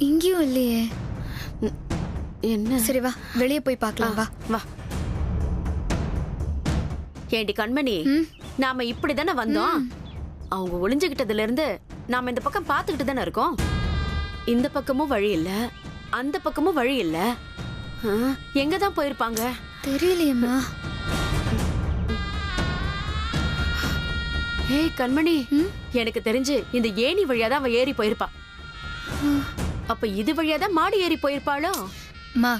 இங்கேயும் இல்லையே. என்ன? சரி வா, வெளியே போய் பார்க்கலாம். வா வா. ஏண்டி கண்மணி, நாம இப்படிதானே வந்தோம். அவங்க ஒளிஞ்சுகிட்டதுல இருந்து நாம இந்த பக்கம் பாத்துக்கிட்டு தானே இருக்கோம். இந்த பக்கமும் வழி இல்ல, அந்த பக்கமும் வழி இல்ல. எங்கதான் போயிருப்பாங்க? தெரியலையம்மா. ஏய் கண்மணி, எனக்கு தெரிஞ்சு இந்த ஏணி வழியாதான் அவ ஏறி போயிருப்பா. அப்ப இது வழியாதான் மாடி ஏறி போயிருப்பாளோ? மா,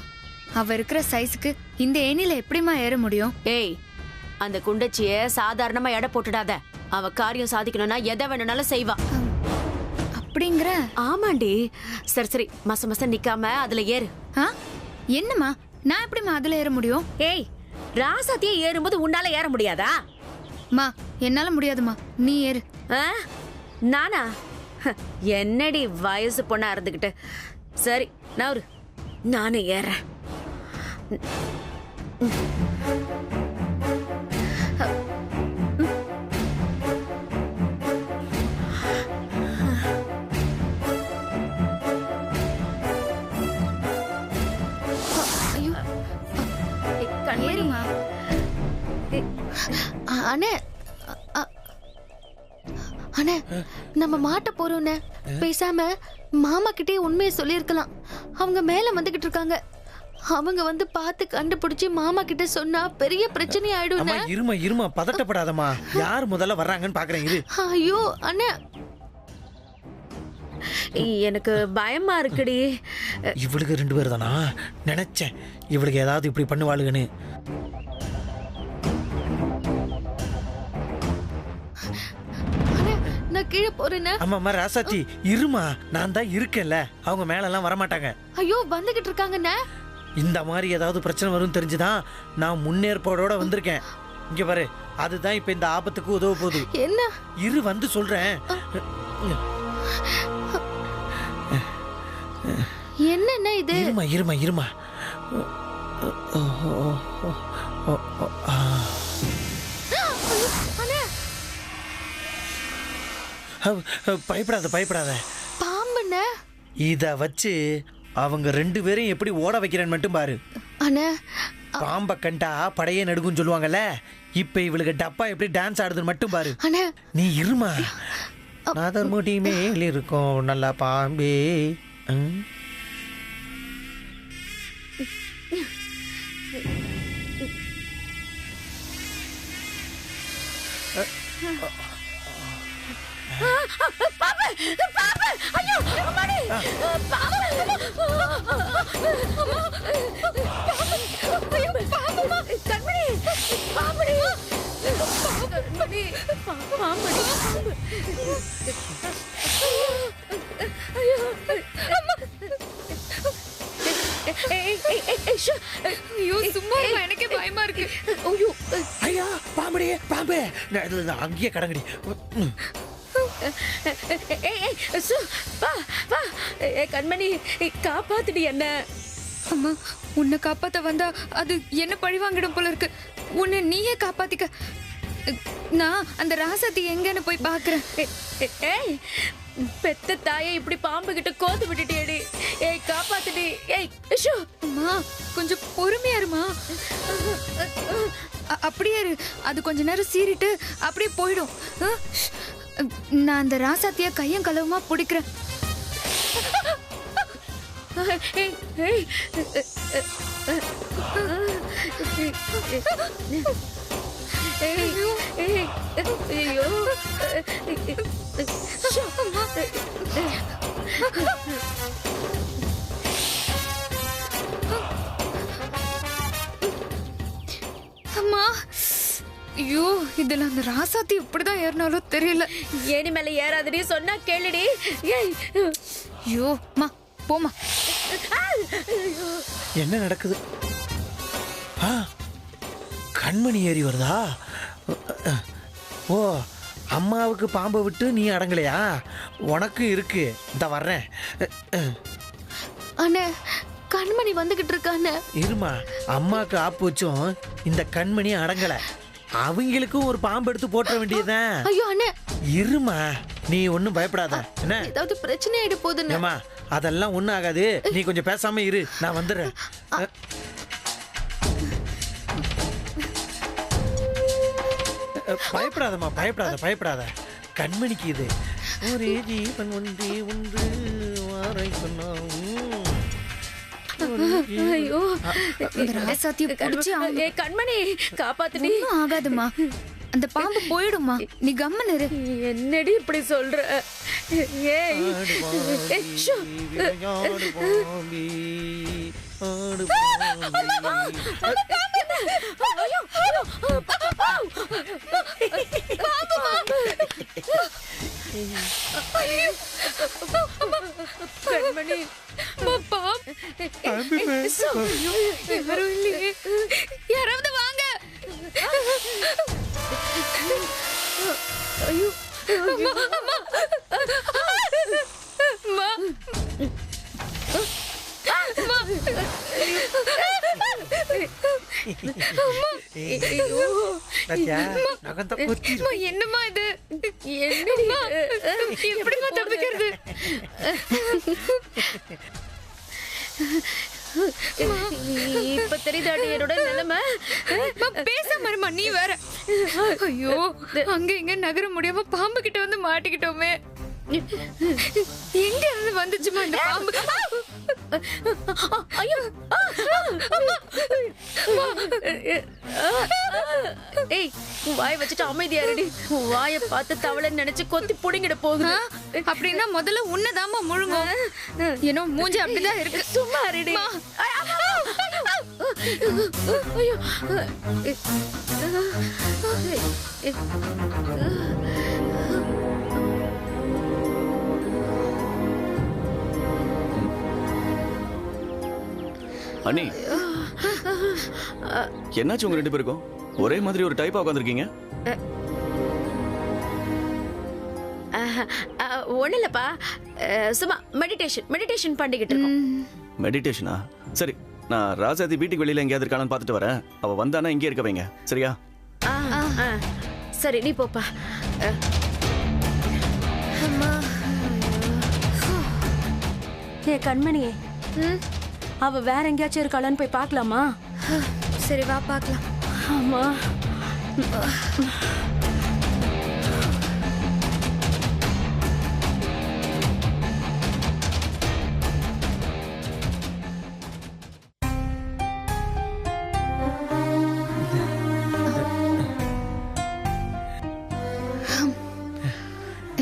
அவ இருக்கிற சைஸ்க்கு இந்த ஏணில எப்படிமா ஏற முடியும்? ஏய், அந்த குண்டச்சிய சாதாரணமா எடை போட்டுடாத. அவ காரியம் சாதிக்கணும்னா எதை வேணும்னாலும் செய்வா. அப்படிங்கிற? ஆமாண்டி. சரி சரி, மச நிக்காம அதுல ஏறு. என்னம்மா, நான் எப்படிமா அதுல ஏற முடியும்? ஏய், ராசாத்தியே ஏறும்போது உன்னால ஏற முடியாதா? மா, என்னால முடியாதுமா, நீ ஏறு. நானா? என்னடி வயசு பொண்ணா இருந்துகிட்டு. சரி, நானும் ஏறேன். ஏறுமா. அண்ணே, அண்ணே, நம்ம மாட்ட போறோம்னே. பேசாம மாமா கிட்டே உண்மையை சொல்லிருக்கலாம். அவங்க மேல வந்துகிட்டு இருக்காங்க. அவங்க வந்து பார்த்து கண்டுபிடிச்சு மாமா கிட்ட சொன்னா பெரிய பிரச்சனை ஆயிடும். இருமா பதட்டப்படாதம்மா. யார் முதல்ல வர்றாங்கன்னு பாக்குறேன் இரு. ஐயோ அண்ணே, எனக்கு பயமா இருக்குடி. இவளுக்கு 2 பேர் தானா? நினைச்சேன் இவளுக்கு ஏதாவது இப்படி பண்ணுவாளுகன்னு. நான் கீழே போறேன்னு. அம்மா ராசாத்தி இருமா, நான் தான் இருக்கேன்ல. அவங்க மேல எல்லாம் வரமாட்டாங்க. ஐயோ, வந்துகிட்டு இருக்காங்கண்ணே. இந்த மாதிரி ஏதாவது பிரச்சனை வரும் தெரிஞ்சுதான் நான் முன்னேற்பாடோட வந்திருக்கேன். இங்க பாரு, அதுதான் இப்ப இந்த ஆபத்துக்கு உதவ போகுது. என்ன? இரு, வந்து சொல்றேன். என்னண்ணே இது? இருமா. பயப்படாத. பாம்புண்ணே. இத வச்சு அவங்க 2 பேரையும் எப்படி ஓட வைக்கிறேன்னு மட்டும் பாரு. அண்ணே, பாம்ப கண்டா படையே நடுக்குன்னு சொல்லுவாங்கல்ல. இப்ப இவளுக்கு டப்பா எப்படி டான்ஸ் ஆடுதுன்னு மட்டும் பாரு. அண்ணே, நீ இருமா. நாதர் முடி மேல் இருக்கும் நல்லா பாம்பே. ஐயோ, சும்மா எனக்கே பயமா இருக்கு. ஐயா, பாம்பு அங்கேயே கடங்கடி. கண்மணி, காப்பாத்துடி என்ன. அம்மா, உன்னை காப்பாத்த வந்தா அது என்ன பழிவாங்கிடும் போல இருக்கு. உன்னை நீயே காப்பாத்திக்க. நான் அந்த ராசாத்தி எங்கன்னு போய் பாக்குறேன். ஏய், பெத்த தாயை இப்படி பாம்பு கிட்ட கோத்து விட்டுட்டியடி. ஏய், காப்பாத்துடி. ஏய் ஷூ. அம்மா, கொஞ்சம் பொறுமையா இருமா. அப்படியே இரு. அது கொஞ்ச நேரம் சீறிட்டு அப்படியே போயிடும். நான் அந்த ராசாத்திய கையும் களவுமா பிடிக்கிறேன். அம்மா, ஐயோ, இதுல அந்த ராசாத்தி இப்படிதான் ஏறினாலும் தெரியல. ஏனி மேல ஏறாதடி, சொன்னா கேளுடி. ஐயோ மா, போமா. என்ன நடக்குது? கண்மணி ஏறி வருதா? ஓ, அம்மாவுக்கு பாம்பை விட்டு நீ அடங்கலையா? உனக்கு இருக்கு, இந்த வர்றேன். அண்ணே, கண்மணி வந்துகிட்டு இருக்கானே. இருமா, அம்மாக்கு ஆப்பு வச்சும் இந்த கண்மணி அடங்கல. அவங்களுக்கும் ஒரு பாம்பு எடுத்து போட்ட வேண்டியதுதான். ஐயோ அண்ணே, இருமா, நீ ஒன்னும் பயப்படாத. என்ன ஏதாவது பிரச்சனை ஆயிட போகுதுன்னு. ஏமா, அதெல்லாம் ஒன்றும் ஆகாது, நீ கொஞ்சம் பேசாம இரு, நான் வந்துடுறேன். பயப்படாதம்மா, பயப்படாத. கண்மணிக்கு இது ஒரே ஜீவன் ஒன்றே ஒன்று வாரை சொன்னான். ஐயோ அந்த ராசாத்திய புடிச்சு கண்மணி காப்பாத்துடி. ஒண்ணும் ஆகாதுமா, அந்த பாம்பு போயிடுமா, நீ கம்மன் இரு. என்னடி இப்படி சொல்ற? ஏய் ஷோ. கண்மணி யாரும் இல்லையே, யாராவது வாங்க. ஐயோ அம்மா, அம்மா. அம்மா. அம்மா, என்னம்மா இது? என்னம்மா, எப்படிம்மா தப்பிக்கிறது? இப்ப தெரியுதாடி என்னோட நிலைமை. பேசாம இருமா, நீ வேற. ஐயோ, அங்க இங்க நகர முடியாம பாம்பு கிட்ட வந்து மாட்டிக்கிட்டோமே. எங்க இருந்து வந்துச்சுமா இந்த பாம்பு? ஐயோ ஏய், வாய் வச்சுட்டு அமைதியா இருடி. வாயை பார்த்து தவளை நினைச்சு கொத்தி புடிங்கிட போகுது. அப்படின்னா முதல்ல உன்னதாமா முழுங்கும். ஏன்னா மூஞ்சி அப்படிதான் இருக்கு. சும்மா இருடி. ஐயோ அண்ணி, என்னாச்சு உங்க 2 பேருக்கும்? ஒரே மாதிரி ஒரு டைப்பா உட்காந்துருக்கீங்க. ஒண்ணு இல்லப்பா, சும்மா மெடிடேஷன் பண்ணிக்கிட்டு இருக்கோம். மெடிடேஷனா? சரி, நான் ராசாதி வீட்டுக்கு வெளியில எங்கேயாவது இருக்கானு பார்த்துட்டு வரேன். அவ வந்தானா இங்கே இருக்க வைங்க, சரியா? சரி, நீ போப்பா. ஏ கண்மணி, அவ வேற எங்கேயாச்சும் இருக்காளான்னு போய் பார்க்கலாமா? சரி, வா பார்க்கலாம். ஆமா.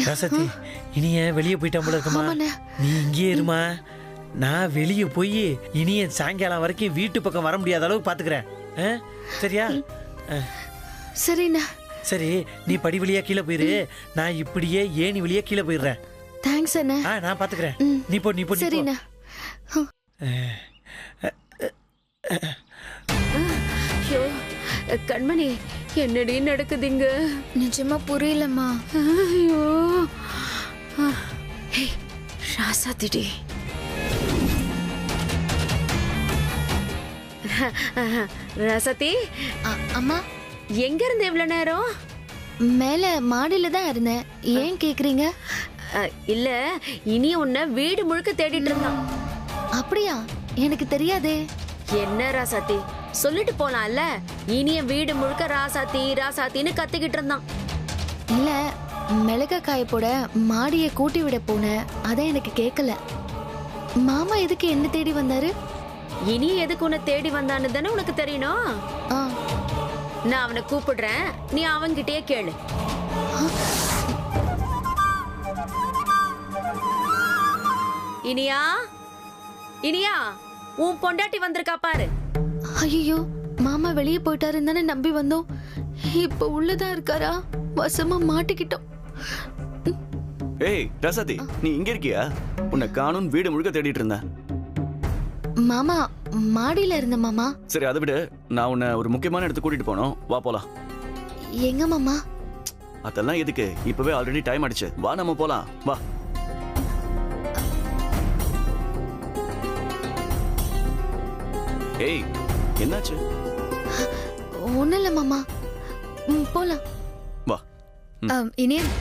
ராசாத்தி, இனிய வெளியே போயிட்டான் போல இருக்குமா? நீ இங்கேயே இருமா, நான் வெளியே போய் இனிய சாயங்காலம் வரைக்கும் வீட்டு பக்கம் வர முடியாத அளவுக்கு பாத்துக்கிறேன், சரியா? சரிண்ணா. சரி, நீ படி வழியா கீழே போயிரு, நான் இப்படியே ஏணி வழியா கீழே போயிடுறேன். தேங்க்ஸ் அண்ணா. நான் பாத்துக்கிறேன். நீ போ. சரிண்ணா. ஐயோ கண்மணி, என்னடி நடக்குதுங்க? நிஜமா புரியலம்மா. ஐயோ ராசாத்திடி. ராசாத்தி, அம்மா, எங்க இருந்த இவ்வளவு நேரம்? மேல மாடியில தான் இருந்தேன். ஏன் கேக்குறீங்க? இல்ல, இனி உன்னை வீடு முழுக்க தேடிட்டு இருந்தான். அப்படியா? எனக்கு தெரியாதே. என்ன ராசாத்தி, சொல்லிட்டு போலாம்ல. இனிய வீடு முழுக்க ராசாத்தி ராசாத்தின்னு கத்திக்கிட்டு இருந்தான். இல்ல, மிளகா காய போட மாடியை கூட்டி விட போனேன், அதான் எனக்கு கேட்கல. மாமா எதுக்கு என்ன தேடி வந்தாரு? இனி எதுக்கு உன்னை தேடி வந்தான்னு தானே உனக்கு தெரியணும். ஆ, நான் அவனை கூப்பிடுறேன், நீ அவன்கிட்டயே கேளு. இனியா, இனியா, உன் பொண்டாட்டி வந்திருக்கா பாரு. ஐயோ, மாமா வெளியே போயிட்டாருன்னு தானே நம்பி வந்தோம். இப்ப உள்ளதா இருக்காரா? வசமா மாட்டிக்கிட்டோம். ஏய் ராசாதி, நீ இங்க இருக்கியா? உன்னை காணும் வீடு முழுக்க தேடிட்டு இருந்தேன். மாமா மாடியில இருந்த மாமா. சரி, அதை விட நான் உன்னை ஒரு முக்கியமான இடத்துக்கு கூட்டிட்டு போனோம், வா போலாம். எங்க மாமா? அதெல்லாம் எதுக்கு, இப்பவே ஆல்ரெடி டைம் ஆயிடுச்சு, வா நம்ம போலாம், வா. ஏய், என்னாச்சு? ஒண்ணும் இல்ல மாமா, போலாம். வா. இனியன்,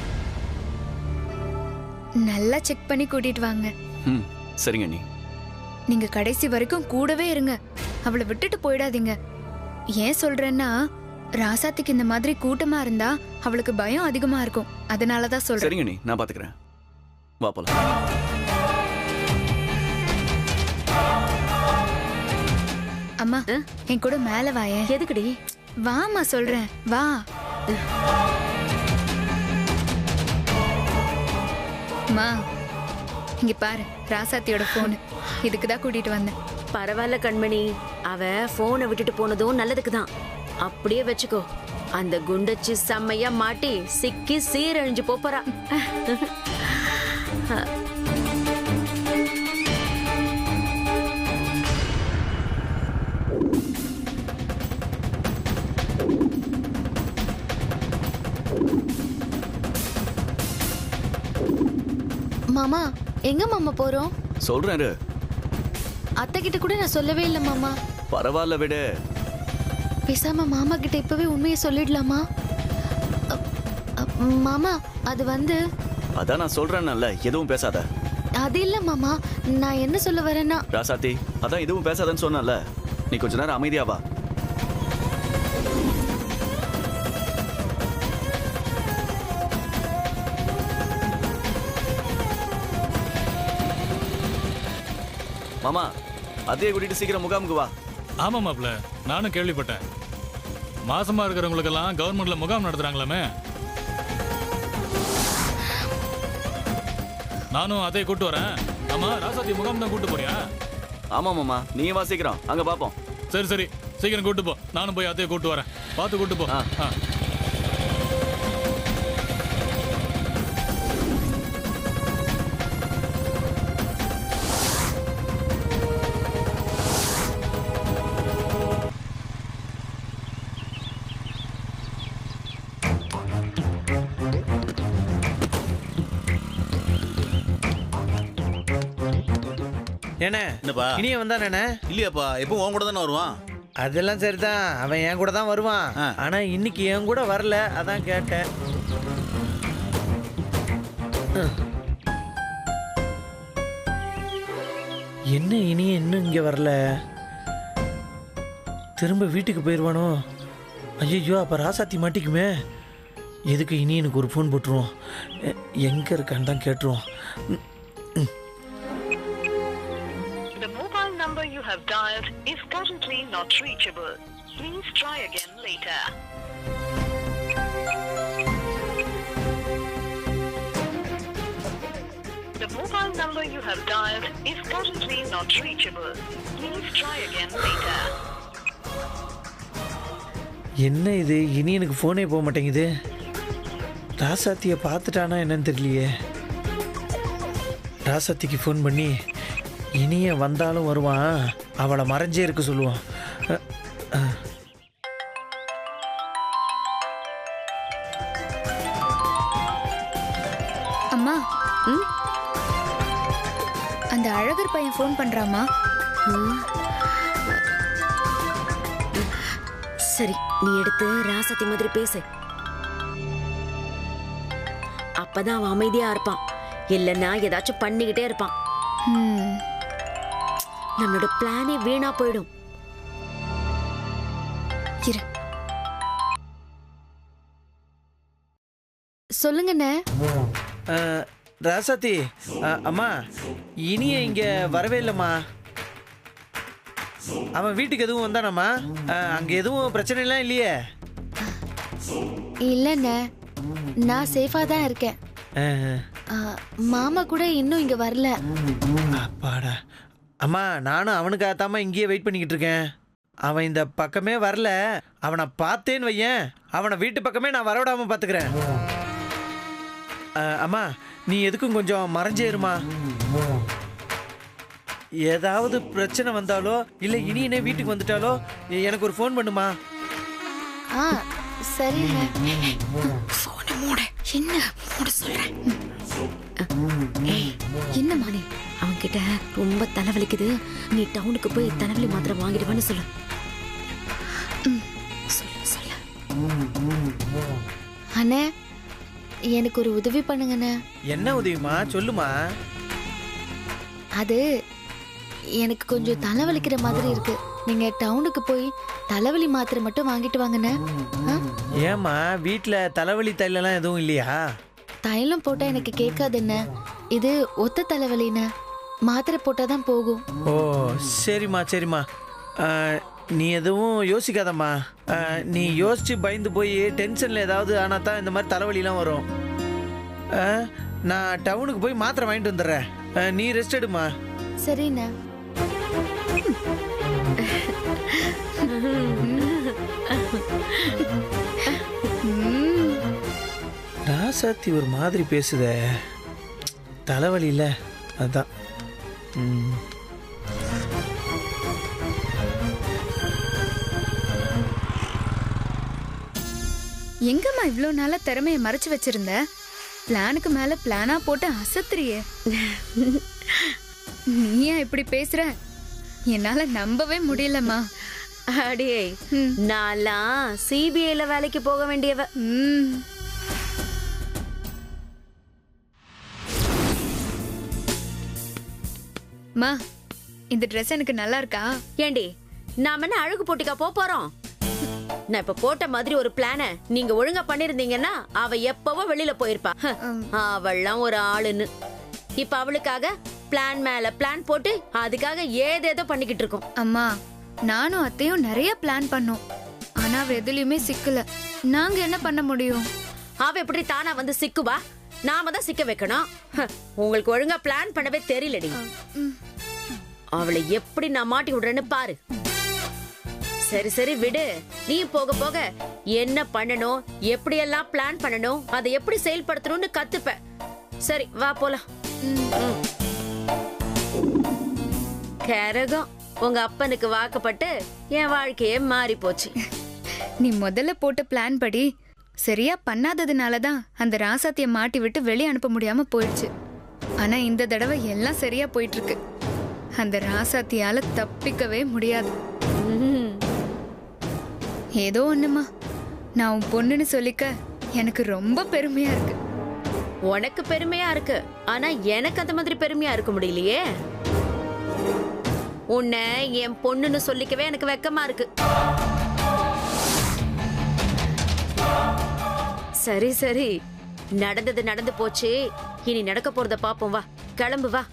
நல்லா செக் பண்ணி கூட்டிட்டு வாங்க. சரிங்க நீ. நீங்க கடைசி வரைக்கும் கூடவே இருங்க, அவளை விட்டுட்டு போயிடாதீங்க. ஏன் சொல்றேன்னா, ராசாத்திக்கு இந்த மாதிரி கூட்டமா இருந்தா அவளுக்கு பயம் அதிகமா இருக்கும். அதனாலதான் சொல்றேன். சரிங்க நீ, நான் பாத்துக்கிறேன். வா போலாம். அம்மா என் கூட மேல வாயேன். எதுக்குடி? வாமா சொல்றேன், வா. அம்மா இங்க பாரு, ராசாத்தியோட போன். இதுக்குதான் கூட்டிட்டு வந்தேன். பரவாயில்ல கண்மணி, அவ போனை விட்டுட்டு போனதும் நல்லதுக்கு தான். அப்படியே வச்சுக்கோ, அந்த குண்டச்சி செம்மையா மாட்டி சிக்கி சீரழிஞ்சு போறா. மாமா எங்க மாமா போறோம்? சொல்றேன் இரு. அத்தை கிட்ட கூட நான் சொல்லவே இல்லை மாமா. பரவாயில்ல விடு. பேசாம மாமா கிட்ட இப்பவே உண்மையை சொல்லிடலாமா? மாமா அது வந்து அதான் நான் சொல்றேன்ல, எதுவும் பேசாத. அது இல்ல மாமா, நான் என்ன சொல்ல வரேன்னா, ராசாத்தி, அதான் எதுவும் பேசாதன்னு சொன்னல. நீ கொஞ்ச நேரம் அமைதியா வா. மாமா, அதே கூட்டிட்டு சீக்கிரம் முகாமுக்கு வா. ஆமா மாப்ள, நானும் கேள்விப்பட்டேன். மாசமா இருக்கிறவங்களுக்கெல்லாம் கவர்மெண்ட்ல முகாம் நடத்துறாங்களாமே. நானும் அதே கூட்டு வரேன். ஆமா, ராசாத்தி முகாம் தான் கூட்டு போறியா? ஆமா மாமா, நீ வா சீக்கிரம், அங்க பாப்போம். சரி சரி, சீக்கிரம் கூட்டு போ. நானும் போய் அதே கூட்டு வரேன். பார்த்து கூட்டு போ. என்ன என்னப்பா? இனிய வந்தானே? இல்லையாப்பா, எப்போ உன் கூட தானே வருவான். அதெல்லாம் சரிதான், அவன் என் கூட தான் வருவான். ஆனா இன்னைக்கு என் கூட வரல, அதான் கேட்டேன். என்ன இனிய இன்னும் இங்க வரல? திரும்ப வீட்டுக்கு போயிடுவானோ? ஐயோ, அப்ப ராசாத்தி மாட்டிக்குமே. எதுக்கு இனியனுக்கு ஒரு ஃபோன் போட்டுருவோம். எங்க இருக்கான்னு தான் கேட்டுருவோம். You have dialed is currently not reachable. Please try again later. The mobile number you have dialed is currently not reachable. Please try again later. என்ன இது, இனியனுக்கு ஃபோனே போக மாட்டேங்குது. ராசாத்தியை பார்த்துட்டானா என்னன்னு தெரியலையே. ராசாத்திக்கு ஃபோன் பண்ணி இனிய வந்தாலும் வருவான், அவளை மறைஞ்சே இருக்க சொல்லுவான். அம்மா அந்த அழகர் பையன் ஃபோன் பண்றாமா? சரி, நீ எடுத்து ராசாத்தி மாதிரி பேசு. அப்பதான் அவன் அமைதியா இருப்பான். இல்லைன்னா ஏதாச்சும் பண்ணிக்கிட்டே இருப்பான். நம்மளோட பிளானே வீணா போயிடும். இரு. சொல்லுங்கண்ணே. ராசாத்தி, அம்மா இனிய இங்க வரவே இல்லைம்மா. அவன் வீட்டுக்கு எதுவும் வந்தானம்மா? அங்க எதுவும் பிரச்சனை எல்லாம் இல்லையே? இல்லண்ணே, நான் சேஃபா தான் இருக்கேன். மாமா கூட இன்னும் இங்க வரல. அப்பாடா. அம்மா, நானும் அவனுக்காகத்தாம்மா இங்கேயே வெயிட் பண்ணிக்கிட்டு இருக்கேன். அவன் இந்த பக்கமே வரல. அவனை பார்த்தேன்னு வையேன், அவனை வீட்டு பக்கமே நான் வரவிடாம பார்த்துக்கிறேன். அம்மா, நீ எதுக்கும் கொஞ்சம் மறைஞ்சேருமா. ஏதாவது பிரச்சனை வந்தாலோ இல்லை இனியனே வீட்டுக்கு வந்துட்டாலோ எனக்கு ஒரு ஃபோன் பண்ணுமா. சரிண்ணே. ஃபோனை மூட. என்ன மூட சொல்றேன்? என்ன மானே, அவன் கிட்ட ரொம்ப தலைவலிக்குது, நீ டவுனுக்கு போய் தலைவலி மாத்திரை வாங்கிடுவான்னு சொல்லு. சொல்லு சொல்லு. அண்ணே, எனக்கு ஒரு உதவி பண்ணுங்கண்ணே. என்ன உதவிமா? சொல்லுமா. அது எனக்கு கொஞ்சம் தலைவலிக்கிற மாதிரி இருக்கு. நீங்க டவுனுக்கு போய் தலைவலி மாத்திரை மட்டும் வாங்கிட்டு வாங்கண்ணே. ஏம்மா வீட்டில் தலைவலி தைலெல்லாம் எதுவும் இல்லையா? தைலம் போட்டா எனக்கு கேட்காதுண்ணே. இது ஒத்த தலைவலிண்ணே. மாத்திரை போட்டாதான் போகும். ஓ சரிம்மா சரிம்மா. நீ எதுவும் யோசிக்காதம்மா. நீ யோசிச்சு பயந்து போய் டென்ஷனில் ஏதாவது ஆனால் தான் இந்த மாதிரி தலைவலிலாம் வரும். நான் டவுனுக்கு போய் மாத்திரை வாங்கிட்டு வந்துடுறேன். நீ ரெஸ்ட் எடுமா. சரிண்ணே. ராசாத்தி ஒரு மாதிரி பேசுதே. தலைவலி இல்லை அதான். எங்கம்மா இவ்வளோ நாளா திறமையை மறைச்சு வச்சிருந்த? பிளானுக்கு மேல பிளானா போட்டு அசத்துறியே. நீயா இப்படி பேசுற? என்னால நம்பவே முடியலம்மா. அடியே, நான்லாம் சிபிஐல வேலைக்கு போக வேண்டியவ. மா, இந்த ட்ரெஸ் எனக்கு நல்லா இருக்கா? ஏண்டி, நாம என்ன அழகு போட்டிக்கா போறோம்? நான் இப்ப போட்ட மாதிரி ஒரு பிளான நீங்க ஒழுங்கா பண்ணிருந்தீங்கன்னா அவ எப்பவோ வெளியில போயிருப்பா. அவள்லாம் ஒரு ஆளுன்னு இப்ப அவளுக்காக பிளான் மேல பிளான் போட்டு அதுக்காக ஏதேதோ பண்ணிக்கிட்டு இருக்கோம். அம்மா, நானும் அத்தையும் நிறைய பிளான் பண்ணோம். ஆனா அவ எதுலயுமே சிக்கல. நாங்க என்ன பண்ண முடியும்? அவ எப்படி தானா வந்து சிக்குவா? நாம தான் சிக்க வைக்கணும். உங்களுக்கு ஒழுங்கா பிளான் பண்ணவே தெரியலடி. அவளை எப்படி நான் மாட்டி விடுறேன்னு பாரு. சரி சரி விடு. நீ போக போக என்ன பண்ணணும், எப்படியெல்லாம் பிளான் பண்ணணும், அதை எப்படி செயல்படுத்தணும்னு கத்துப்ப. சரி வா போலாம். கரகம், உங்க அப்பனுக்கு வாக்கப்பட்டு என் வாழ்க்கையே மாறி போச்சு. நீ முதல்ல போட்ட பிளான் படி சரியா பண்ணாததுனாலதான் அந்த ராசாத்திய மாட்டி விட்டு வெளியே அனுப்ப முடியாம போயிடுச்சு. ஆனா இந்த தடவை எல்லாம் சரியா போயிட்டு இருக்கு. அந்த ராசாத்தியால தப்பிக்கவே முடியாது. ஏதோ ஒண்ணுமா, நான் உன் பொண்ணுன்னு சொல்லிக்க எனக்கு ரொம்ப பெருமையா இருக்கு. உனக்கு பெருமையா இருக்கு, ஆனா எனக்கு அந்த மாதிரி பெருமையா இருக்க முடியலையே. உன்னை என் பொண்ணுன்னு சொல்லிக்கவே எனக்கு வெக்கமா இருக்கு. சரி சரி, நடந்தது நடந்து போச்சு. இனி நடக்க போறத பாப்போம். வா, கிளம்பு வா.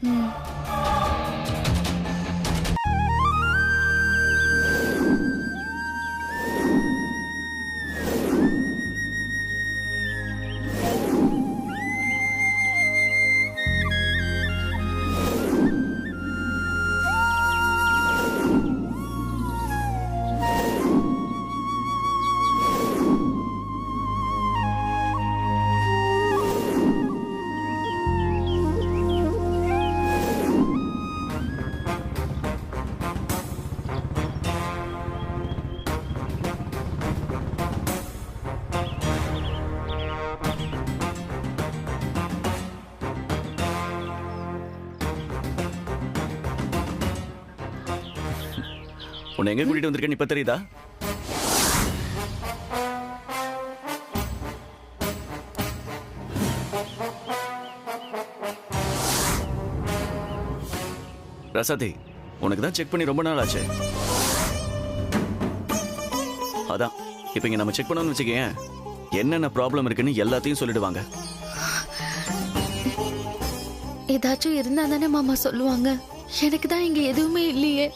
உன்னை எங்க கூட்டிட்டு வந்திருக்கேன்னு இப்ப தெரியுதா? ரசாதி, உனக்கு தான் செக் பண்ணி ரொம்ப நாள் ஆச்சு. அதான் இப்ப இங்க நம்ம செக் பண்ணோம்னு வச்சுக்கேன், என்னென்ன ப்ராப்ளம் இருக்குன்னு எல்லாத்தையும் சொல்லிடுவாங்க. ஏதாச்சும் இருந்தா தானே மாமா சொல்லுவாங்க. எனக்கு தான் இங்க எதுவுமே இல்லையே.